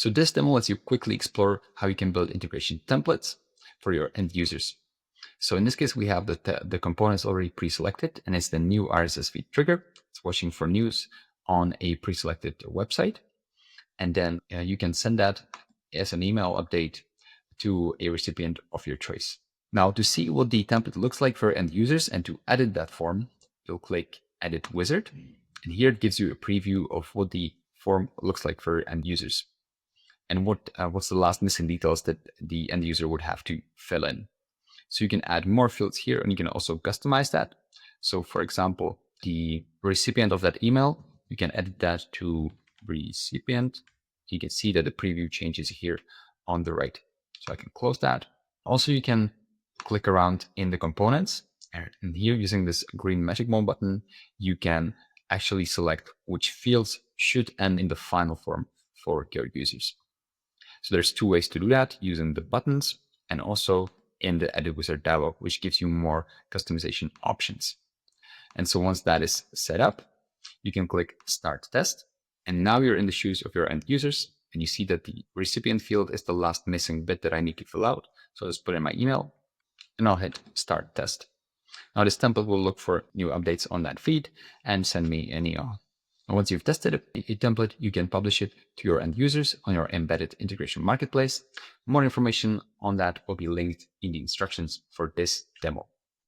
So this demo lets you quickly explore how you can build integration templates for your end users. So in this case, we have the components already pre-selected, and it's the new RSS feed trigger. It's watching for news on a pre-selected website. And then you can send that as an email update to a recipient of your choice. Now, to see what the template looks like for end users and to edit that form, you'll click Edit Wizard. And here it gives you a preview of what the form looks like for end users and what's the last missing details that the end user would have to fill in. So you can add more fields here, and you can also customize that. So for example, the recipient of that email, you can edit that to recipient. You can see that the preview changes here on the right. So I can close that. Also, you can click around in the components, and here using this green magic wand button, you can actually select which fields should end in the final form for your users. So there's two ways to do that, using the buttons and also in the Edit Wizard dialog, which gives you more customization options. And so once that is set up, you can click Start Test. And now you're in the shoes of your end users, and you see that the recipient field is the last missing bit that I need to fill out. So I'll just put in my email, and I'll hit Start Test. Now this template will look for new updates on that feed and send me an email. And once you've tested a template, you can publish it to your end users on your embedded integration marketplace. More information on that will be linked in the instructions for this demo.